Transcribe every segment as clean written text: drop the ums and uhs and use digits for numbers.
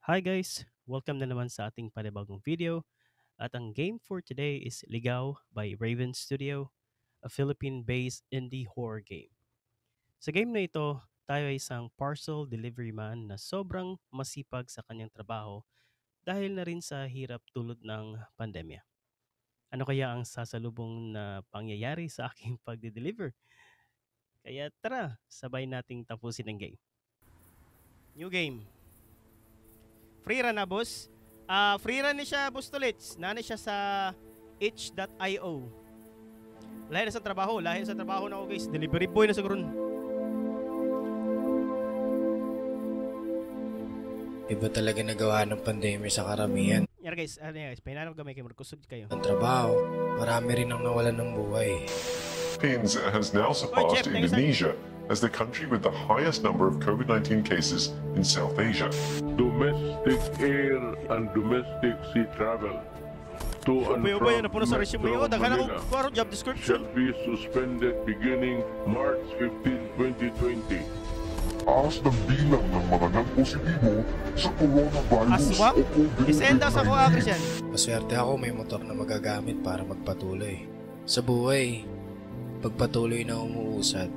Hi guys! Welcome na naman sa ating panibagong video. At ang game for today is Ligaw by Raven Studio, a Philippine-based indie horror game. Sa game na ito, tayo ay isang parcel delivery man na sobrang masipag sa kanyang trabaho dahil na rin sa hirap tulad ng pandemya. Ano kaya ang sasalubong na pangyayari sa aking pagde-deliver? Kaya tara, sabay nating tapusin ang game. New game. Free run na, boss. Free run ni siya, boss Tulits. Nani siya sa itch.io. Lahi na sa trabaho. Lahi na sa trabaho na ako, guys. Delivery boy na sa gurun. Iba talaga nagawa ng pandemya sa karamihan. Yan guys, pahinanap gamay kayo. Markusog kayo. Ang trabaho, marami rin ang nawalan ng buhay. Philippines has now surpassed Indonesia as the country with the highest number of COVID-19 cases in South Asia. Domestic air and domestic sea travel to and from Metro Manila job description. shall be suspended beginning March 15, 2020. Taas ng bilang ng mga nagpositibo sa coronavirus Aswang? o COVID-19. Isenda sa kuha, Christian. Maswerte ako may motor na magagamit para magpatuloy. Sa buhay, pagpatuloy na umuusad,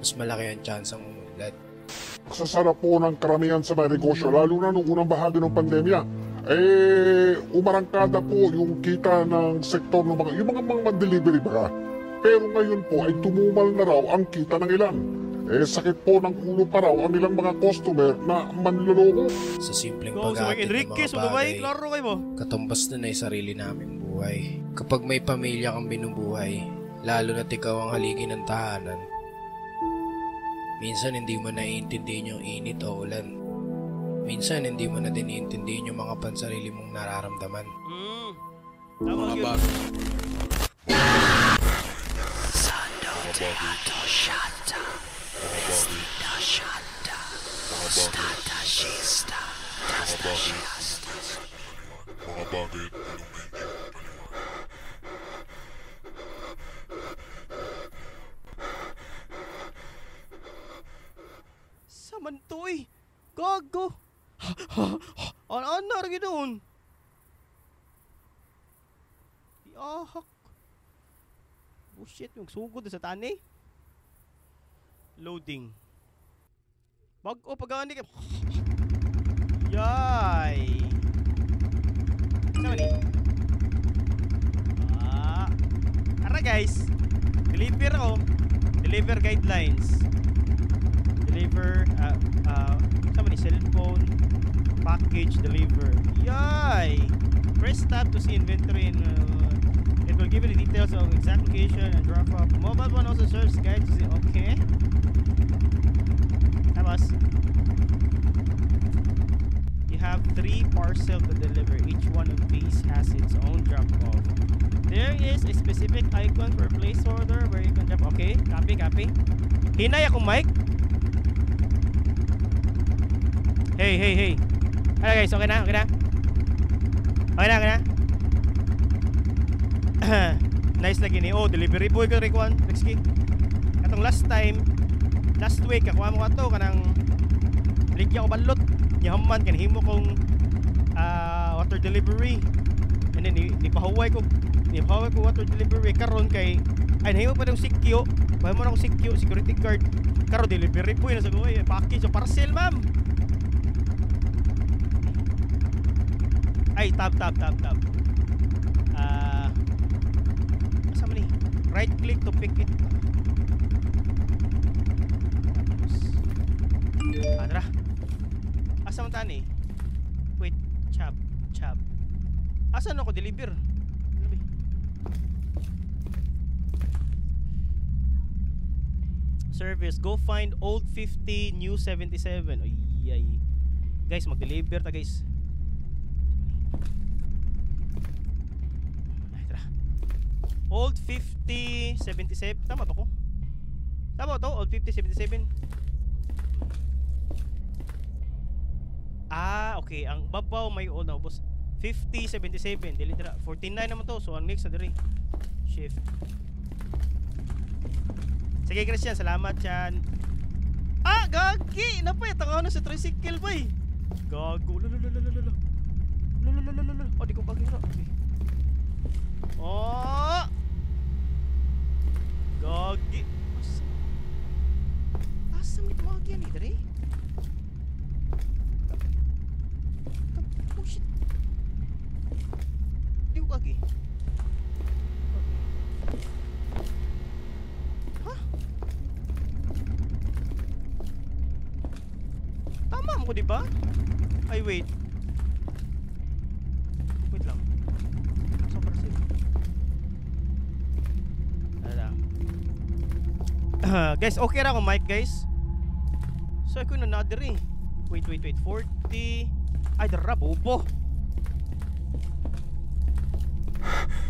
mas malaki ang tsansang umunlad. Sa sarap po ng karamihan sa mga negosyo, lalo na nung unang bahagi ng pandemya, umarangkada po yung kita ng sektor ng mga, yung mga delivery ba. Pero ngayon po ay tumumal na raw ang kita ng ilan. Sakit po ng ulo pa raw ang ilang mga customer na manloloko. Sa simpleng Go sa pag-aatid ng Enrique, mga sumabay, bagay, klaro kayo mo. katumbas na ay sarili naming buhay. Kapag may pamilya kang binubuhay, lalo na't ikaw ang haligi ng tahanan, minsan hindi mo naiintindihan yung init o ulan. Minsan hindi mo na din naiintindihan yung mga pansarili mong nararamdaman. Tama yun. Samantoy! Gago! Ano na rin doon? Iahak! Bullshit, yung sugod sa tani. Loading. Bago pag-aani ka. Yay! Sama ni? Ara guys! Deliver ako. Deliver guidelines. Deliver, sama ni? Cellphone. Package, deliver. Yay! Press tab to see inventory and it will give you the details of exact location and drop off. Mobile phone also serves guide to see. Okay. Tapos, you have 3 parcels to deliver. Each one of these has its own drop off. There is a specific icon for a place order where you can drop. Okay, copy. Hinay akong mic. Hey. Hello guys, okay na? Nice lagi ni. Oh, delivery boy ka rin kuhan. Katong last week, ako mo ka to, kanang ligya ko balot. Yaman, kanihimo kong water delivery. And then, nipahuway ko water delivery. Karon kay, ay nahimo pa ng sikyo. Pahay mo na akong sikyo, security guard. Karon, delivery boy na sa guway. Package o parcel, ma'am. Ay, tab. Asa man ni? Right click to pick it. Tara. Asa man tani? Wait, chab. Asa na ako deliver? Service, go find old 50, new 77. Ay. Guys, mag-deliver ta, guys. Old 50, 77. Tama to ko? Tama to? Old 50, 77. Okay. Ang babaw may old na boss. 50, 77. Dili dira. 49 naman to. So, ang next na diri. Shift. Sige, Christian. Salamat yan. Gagi! Napay, tangaw na sa tricycle, boy. Gago. Lolo. Oh, di ko kagiro. Okay. Oh! Gagi. Asa may tumawag yan eh, Dre? Oh shit. Di ko kagi. Hah? Tama mo ko, di ba? Ay, wait. Wait lang. Super safe. Guys, okay ra ako mic, guys. So ako na nadiri. Wait. 40. Ay, dara bobo.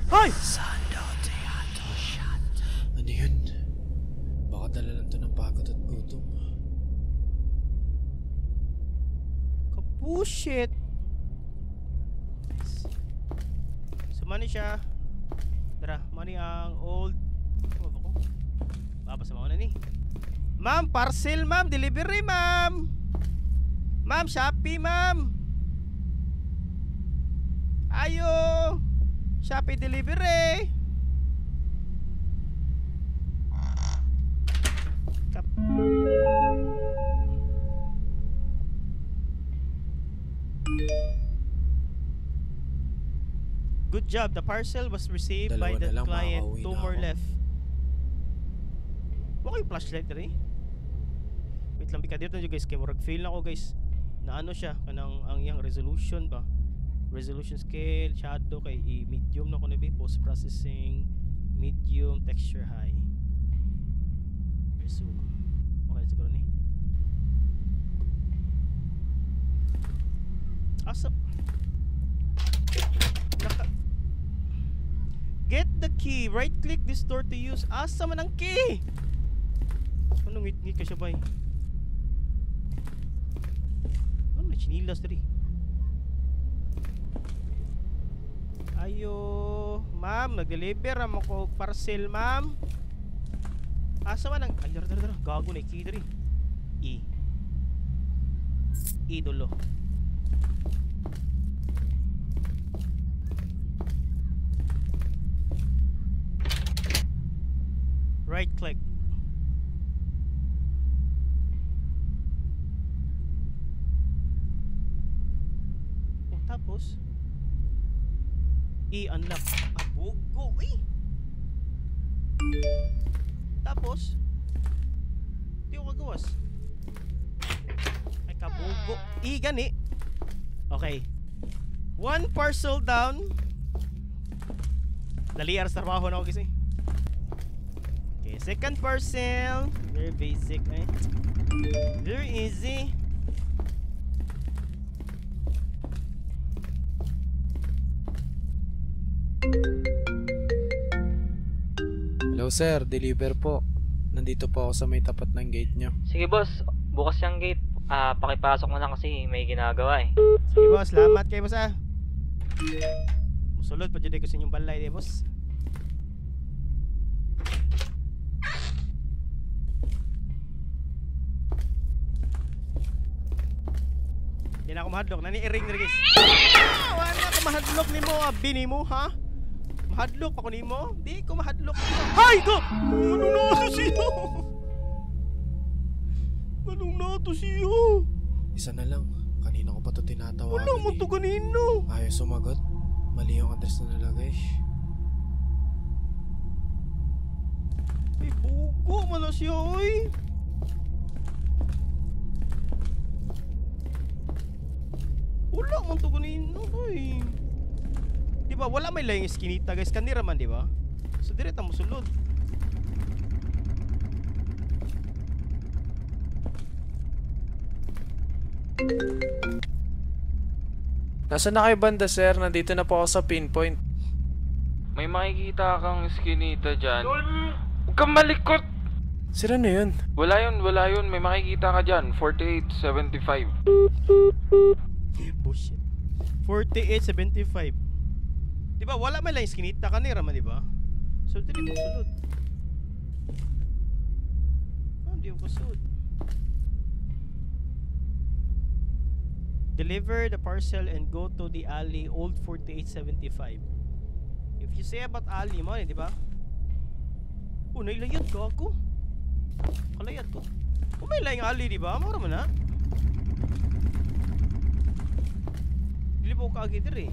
Ay! Ano yun? Baka dala lang to ng pagod at gutom. Kapushit. Sumani siya. Dara, money ang old. Ano ba ko? Babasa mo na ni. Ma'am, parcel ma'am, delivery ma'am. Ma'am, Shopee ma'am. Ayo. Shopee delivery. Good job. The parcel was received by Dalawa the na lang, client. makakauwi 2 na more ako. left. Wala yung flashlight na rin. Wait lang, bika dito nyo guys. Kaya murag fail na ako guys. Na ano siya, kanang ang iyang resolution ba? Resolution scale, shadow kay medium na ko na ba? Post processing, medium, texture high. So, okay siguro ni. Asap. Get the key. Right click this door to use. Asa man ang key? Ano ngit-ngit ka siya ba? Ano na chinilas dali? Ayo, ma'am, nag-deliver mo ko parcel, ma'am. Asa man ang ay dara gago na key dali. Idolo. Right click. Oh, tapos i-unlock. Abogo eh. Tapos di ko kagawas. Ay kabogo. Gani. Okay. 1 parcel down. Dali aras trabaho na ako kasi. Okay, second parcel. Very basic, eh? Very easy. Hello sir, deliver po. Nandito po ako sa may tapat ng gate nyo. Sige boss, bukas yung gate. Pakipasok mo lang kasi may ginagawa eh. Sige boss, salamat kayo boss ah. Musulod pa dyan ko sa inyong balay eh boss. Hindi na ako mahadlok, nani i-ring na guys. Wala na ako mahadlok ni mo, bini mo ha? Mahadlok ako ni mo? Di ko mahadlok. Hay ko! Ano na ito siya? Anong na ito siya? Isa na lang. Kanina ko pa ito tinatawagan. Wala mo ito kanino. Ayaw sumagot. Mali yung address na nalagay. Ay, bugo man na siya, oy. Wala mo ito kanino, oy. Diba, wala may layang iskinita, guys. Kanira man, diba? So, direta mo sulod. Nasaan na kayo banda sir? Nandito na po ako sa pinpoint. May makikita kang skinita dyan. Huwag kang malikot! Sira na yun. Wala yun. May makikita ka dyan. 4875. Bullshit. 4875. Diba, wala may layang iskinita. Kanira man, diba? So, direta mo sulod. Hindi ko sulod. Deliver the parcel and go to the alley Old 4875. If you say about alley mo, di ba? Oh, nailayad ka ako. Kalayad ko. Kung may layang alley, di ba? Mara mo na. Dilibaw ka agi diri.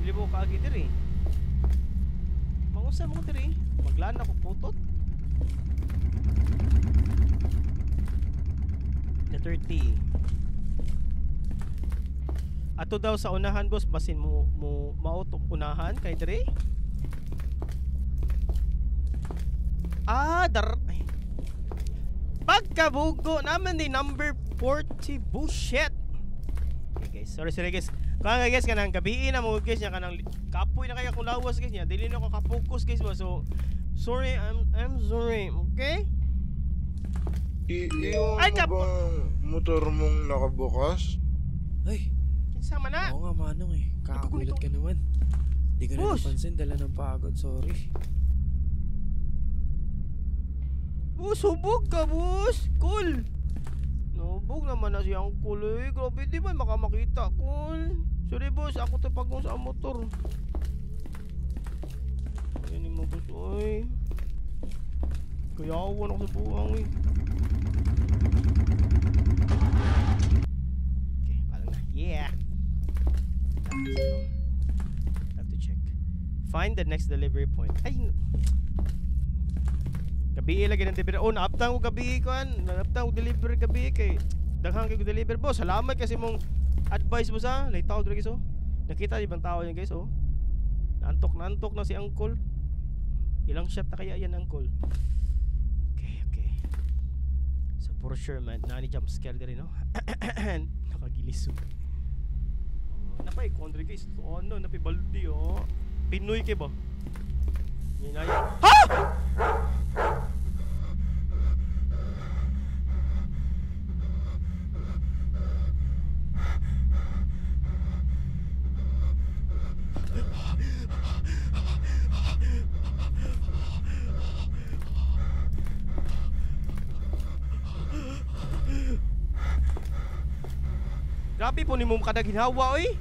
Dilibaw ka agi diri. Mangusa mo diri. Maglaan ako putot. Na 30. Ato daw sa unahan, boss, basin mo mauto unahan kay diri. Ay. Pagkabugo naman ni number 40. Bullshit. Okay guys, sorry guys. Kaya guys, kanang gabi na mo guys nya kanang kapoy na kaya kung lawas guys nya. Dili na ko ka-focus guys ba. So sorry, I'm sorry. Okay? Ay, ba motor mong nakabukas? Ay, sama na. Oo nga, Manong eh. Kakagulat ka naman. Di ko na napansin, dala ng pagod. Sorry. Boss, hubog ka, boss. Cool. Nahubog naman na si Uncle eh. Grabe, di ba makamakita, cool. Sorry, boss. Ako tapagong sa motor. Ayan mo, boss. Ay. Kaya awan ako sa buwang eh. Okay, parang na. Yeah. Have to check. Find the next delivery point. Ay, gabi lagi ng delivery. Oh, naaptang ko gabi kan. Naaptang ko delivery gabi kay daghang kay ko deliver. Boss, salamat kasi mong advice mo sa. Naitaw dre guys oh. Nakita ibang tao niya guys oh. Naantok na si Uncle. Ilang shot na kaya yan, Uncle? Okay. So for sure man, nani jump scare din no. Nakagilis oh. Napay kondre guys. So ano, napay baldi oh. Pinoy kay ba? Yan. Ha! Grabe po ni mo kada ginhawa oy.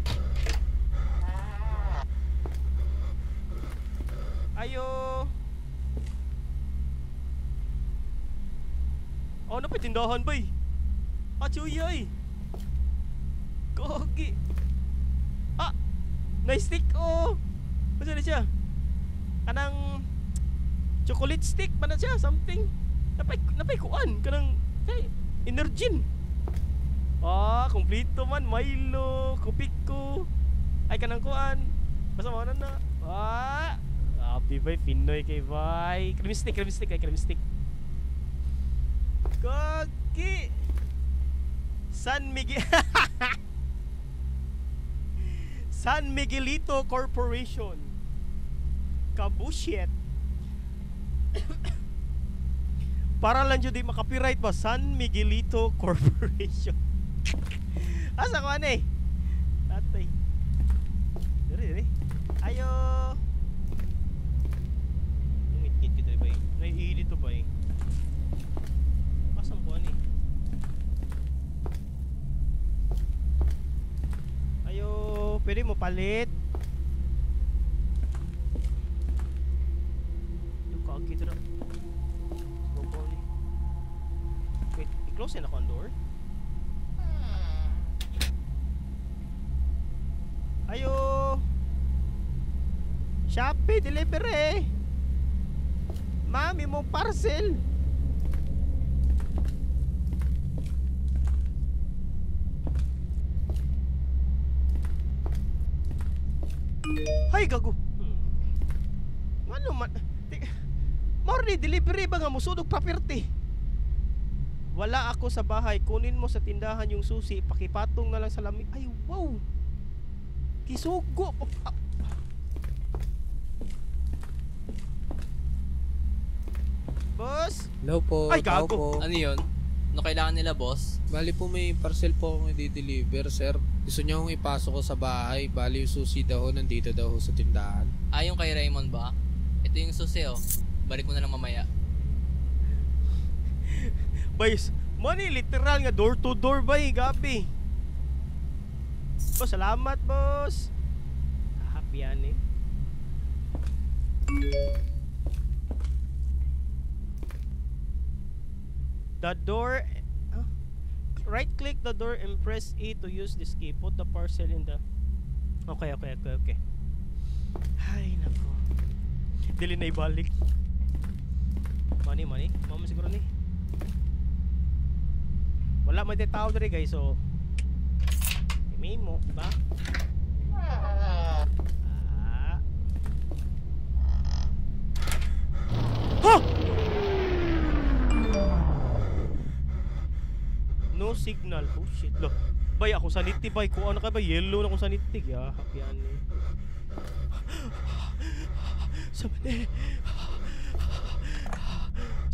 Ayo. Oh, na pa tindahan bay. Achuy. Kogi. Ah, nice stick oh. Ano na siya? Kanang chocolate stick pa na siya, something. Napay kuan kanang Energin. Ah, kompleto man. Milo, Kupiko. Ay, kanang kuan. Basta mo na. Ah, happy bay, Pinoy kay bay. Cream stick. Kaki. San Miguelito Corporation. Kabushit. Para lang jud di makapiright ba, San Miguelito Corporation. Asa ko ani? Tatay. Dere. Ayo. Ngit kita ba? Naiili to ba? Asa ko ani? Ayo, pwede mo palit. Yung kagi dito. Wait, i-close na ako ang door. Ayo. Shopee delivery. Mami mo parcel. Hay gago. Ano man? Morning delivery ba nga musudog property? Wala ako sa bahay. Kunin mo sa tindahan yung susi. Pakipatong na lang sa lamig. Ay wow. Kisugo. Boss? Hello po. Ay, gago. Po. Ano yun? Ano kailangan nila, boss? Bali po may parcel po akong i-deliver, sir. Gusto niya akong ipasok ko sa bahay. Bali yung susi daw, nandito daw sa tindahan. Ah, yung kay Raymond ba? Ito yung susi, oh. Balik mo na lang mamaya. Bayos, money literal nga door to door bay, gabi. Boss, salamat, boss. Happy yan eh. The door. Right click the door and press E to use this key. Put the parcel in the. Okay. Ay, nako. Dili na ibalik. Money. Mama siguro ni. Wala man tao diri guys, so may mo, diba? No signal. Oh shit. Look. Bay ako sanity bay. Kung ano ka ba? Yellow na akong sanity. Yahap yan eh.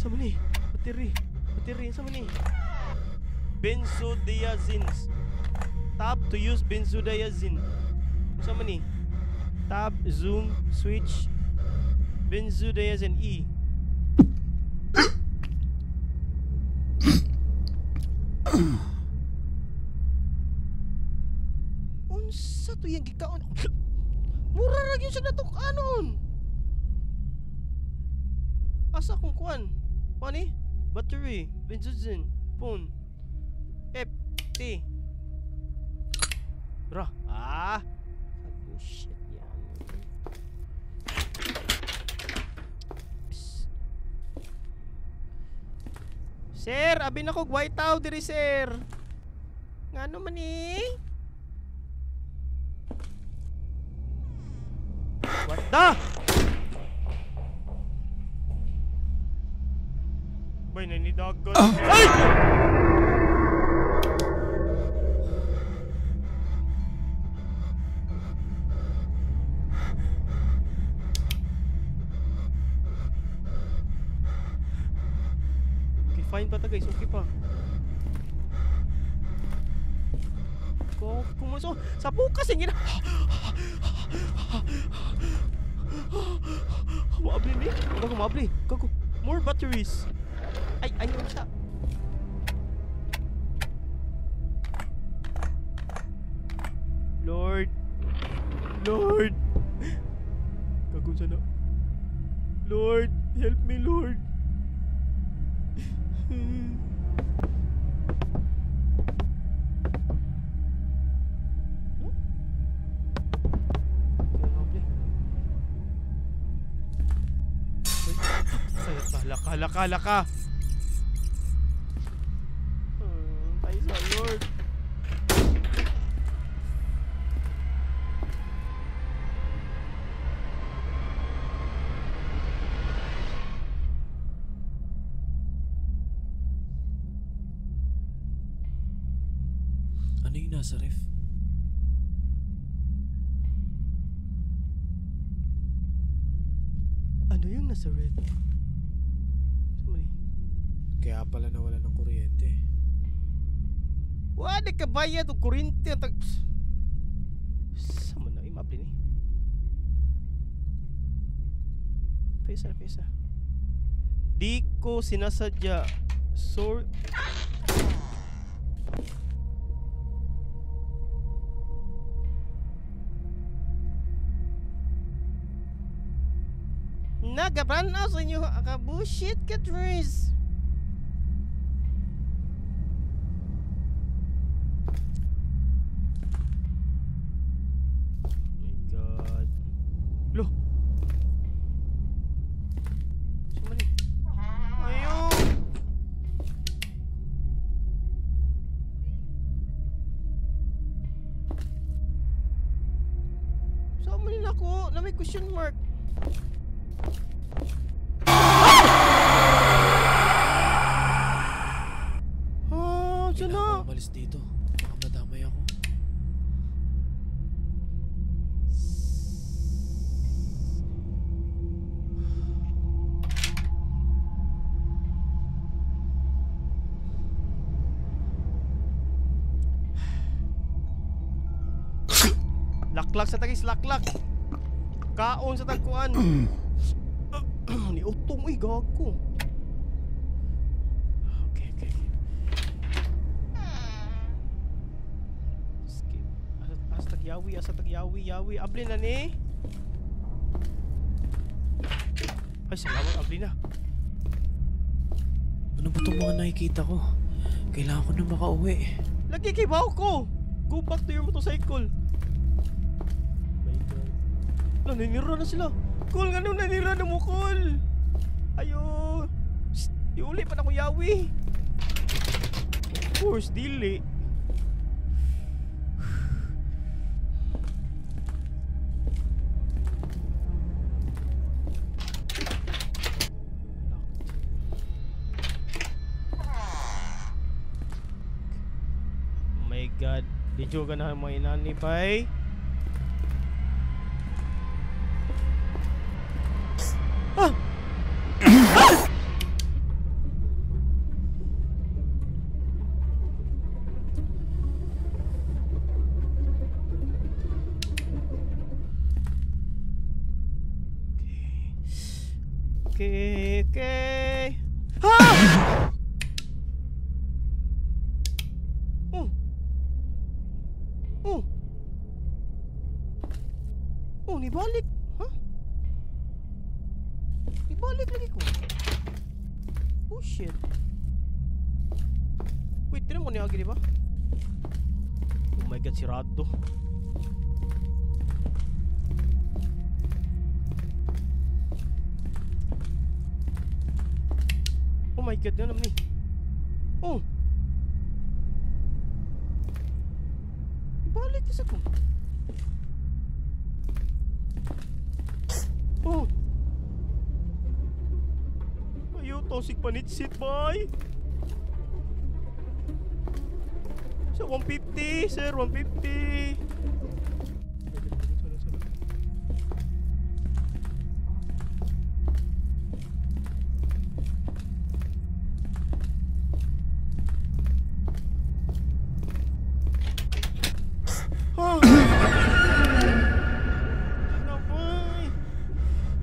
Sama ni. Bateri. Sama ni. Benzodiazines. Tab to use benzodiazine. Sama ni. Tab, zoom, switch. Benzodiazine E. Unsa to yung gikaon? Mura ra gyud siya natok anon. Asa kung kuan? Money? Battery, benzodiazine, phone. F T. Bro, shit yan. Sir, abi na ko white tao diri sir. Ngano man ni? What the? Bay na ni dagon. Ay! Fine pa ta guys, okay pa. Kung so, sa bukas yung Mabli ni? Gago mabli. Gago. More batteries. Ay, ayun siya. Lord. Gago sana. Lord, help me Lord. Laka. Tayo sa Lord. Ano yung nasa ref? Ano yung nasa ref? Kaya pala nawala ng kuryente. Wala ka bayad o kuryente. Sama na imabli ni. Pesa. Di ko sinasadya. Sorry. Nagabrand na sa inyo ka bullshit ka Tris. My god. Lo. Sama ni. Ayo. Sama ni nako na may question mark. Kailangan ko umalis dito. Baka madamay ako. Laklak sa tagis, laklak. Kaon sa tagkuan. Ni utong uy gago. Okay. Skip. As tagyawi, yawi. Abli na ni. Ay, salamat, abli na. Ano ba itong mga nakikita ko? Kailangan ko na makauwi. Lagi kay baho ko! Go back to your motorcycle. My God. Naninira na sila. Cole, nga nung nanira na mo, Cole. Ayo. Psst, iuli pa na ko yawi. Of course, dili. God, di juga na mo inani pay. Ah! Okay. Ah! Nibalik. Huh? Nibalik lagi ko. Oh shit. Wait, tinan mo niya agi, di ba? Oh my God, sirado. Oh my God, ano naman ni? Oh! Nibalik isa ko. Oh! Ayaw, toxic panitsit, boy! Sa 150, sir, 150!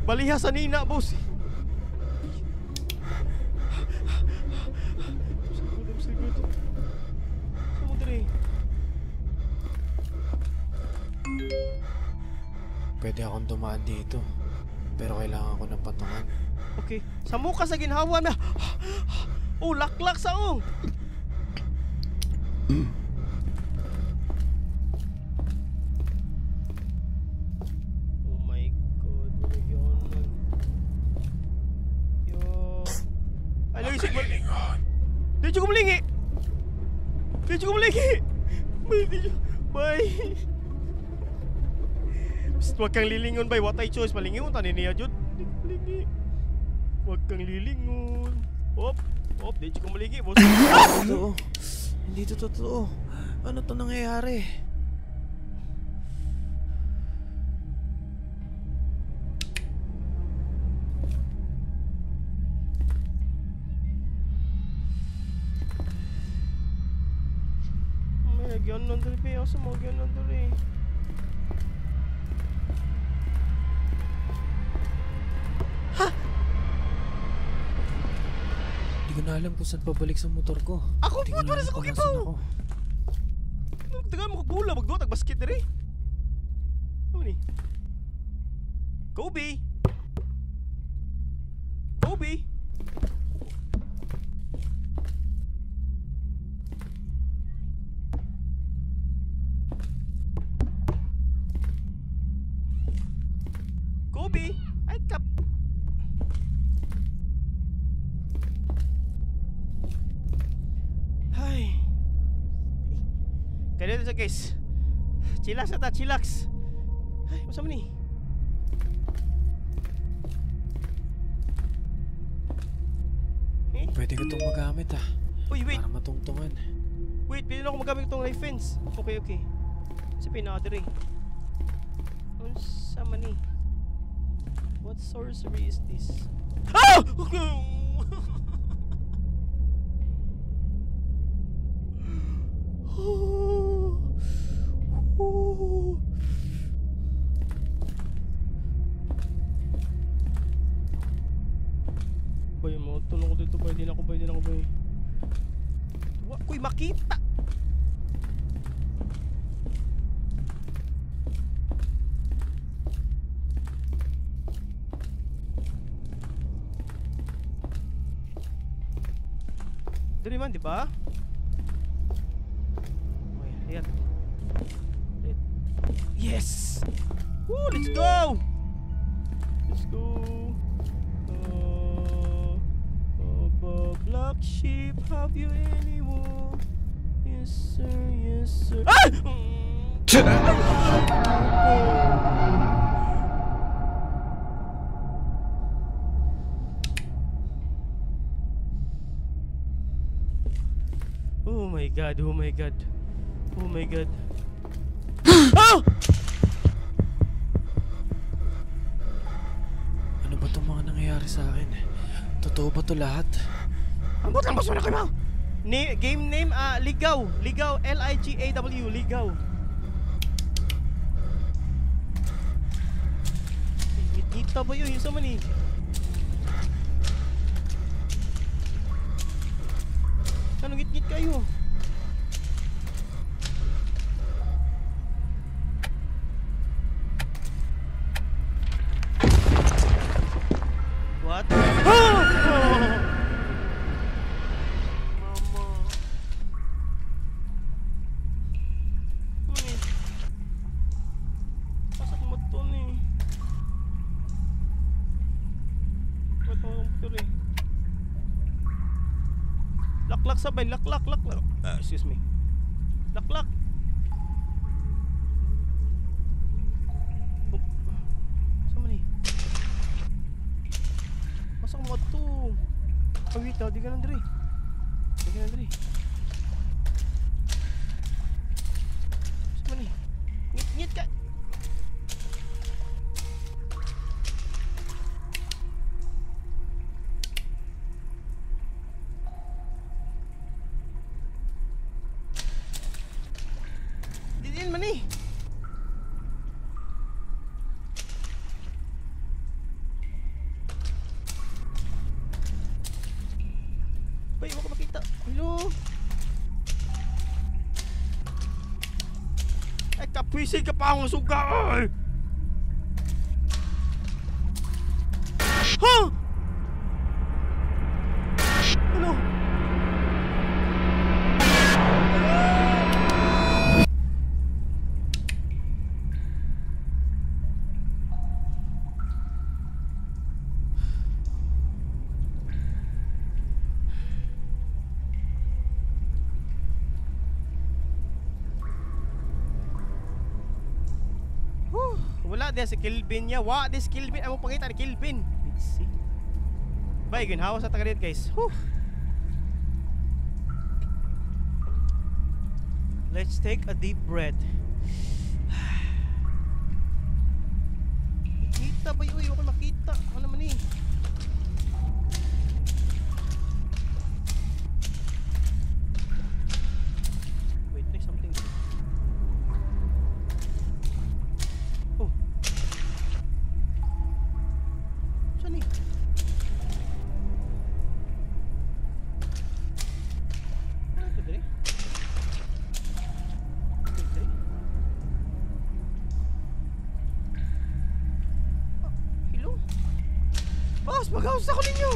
Baliha sa nina, boss. Sigod. Sumudri. Pwede akong dumaan dito. Pero kailangan ko ng patungan. Okay. Sa muka sa ginhawa na. Oh, laklak sa ong. Di cukup lagi. Bay. Wag kang lilingon, bay. What I choice malingon tanin niya jud. Wag kang lilingon. Hop, di cukup lagi, bos. Totoo. Hindi to totoo. Ano to nangyayari? Gyan nandun pa ako sa mga gyan nandun eh. Ha? Hindi ko na alam kung saan pabalik sa motor ko. Ako po para sa kukibaw. Tagal mo kagula, magduwa tag-basket na rin. Ano ni? Kobe! Ay kap. Ay. Kaya dito guys. Chillax ata, chillax. Ay, masama ni. Pwede ko itong magamit ah. Uy, wait. Para matungtungan. Wait, pwede na ako magamit itong knife fence. Okay. Kasi pinaka-dre. Ano sama ni? What sorcery is this? Ah! Bay, tulong ko dito. Bay, din ako. Kuy, makita! Diri man, di ba? Okay, ayan. Yes! Woo, let's go! Let's go! Black sheep, have you any wool? Yes sir, yes sir. Ah! Oh my god, oh my god. Oh my god. Ah! Ano ba itong mga nangyayari sa akin? Totoo ba ito lahat? Ang butang baso na kayo! Game name, Ligaw. Ligaw, L-I-G-A-W, Ligaw. Ngit-ngita ba yun? Yung sama ni? Ano ngit-ngit kayo? What? Laklak sabay, laklak. Excuse me. Laklak. Oh. Sama ni? Pasok mo ito. Oh wait, di ka nandri. Sama ni? Ngit ka. Mani. Bay, wala ko makita. Hello. Ay, kapisig ka pa akong suga. Ha? Ano? Wala dia si Kilvin niya. Wa this Kilvin. Amo pangita ni Kilvin. Let's see. Bye, ginhawa sa tagarit guys. Let's take a deep breath. Kita ba yun? Ako makita. Ano naman eh? Wait, there's something. Oh. Saan eh? Ano ito dali? Boss, mag-house ako ninyo!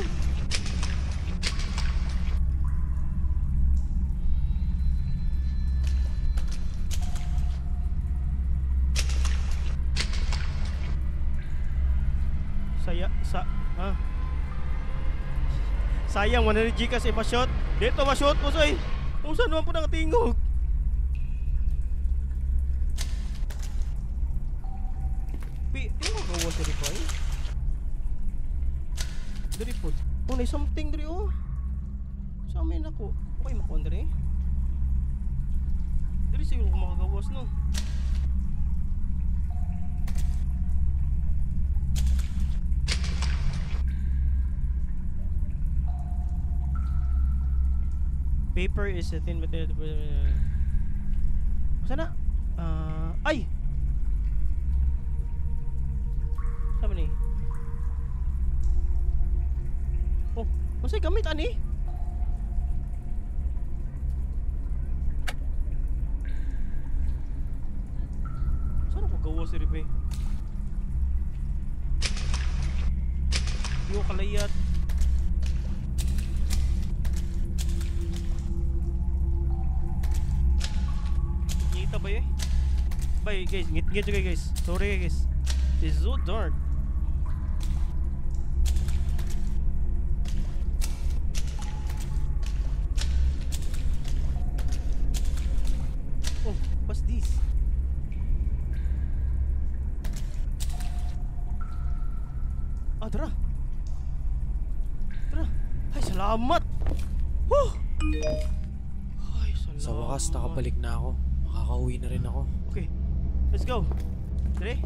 Sayang, 100G kasi ma-shot. Dito ma-shot mo, soy! Kung saan naman po nakatingog? Yung magawa sa replay? Dari po. Oh, may something dari oh. Sa amin ako. Okay, makuha dari. Dari siguro kung makagawas no. Paper is a thin material. Sana? Ay! Sama ni? Oh, masay gamit ani? Sana ko gawa si Ribe? Yo kalayat. Okay guys, ngit-ngit juga guys. Sorry guys. It's so dark. Oh, what's this? Ah, tara. Tara. Ay, salamat. Woo! Ay, salamat. Sa wakas, nakabalik na ako. Makakauwi na rin ako. Okay, let's go. Ready?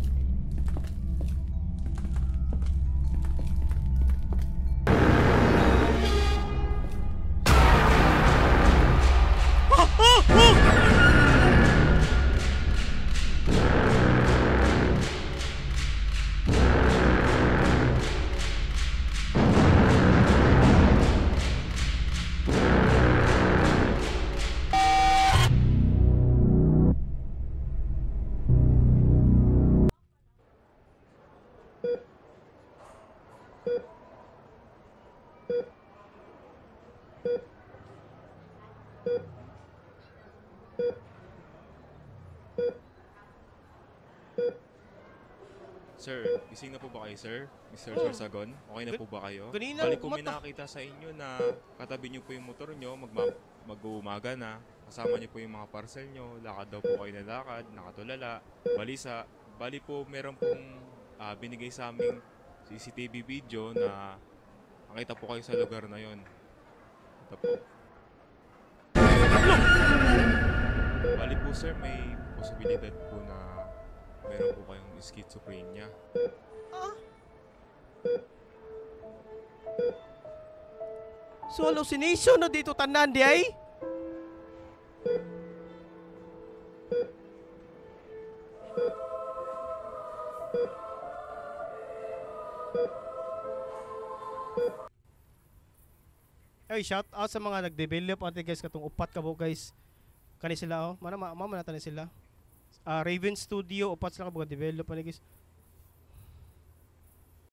Sir, gising na po ba kayo, sir? Mr. Sorsagon, okay na po ba kayo? Kanina, Balik po may nakakita sa inyo na katabi niyo po yung motor niyo, mag-uumaga na. Kasama niyo po yung mga parcel niyo, lakad daw po kayo na lakad, nakatulala, balisa. Bali po, meron pong binigay sa aming CCTV video na nakita po kayo sa lugar na yon. Ito po. Bali po, sir, may posibilidad po na meron po kayong schizophrenia. So hallucination na dito tanan di ay? Ay, shout out sa mga nag-develop ate guys katong upat ka po guys. Kani sila oh. Mana na tani sila. Raven Studio upat sila ka develop ani guys.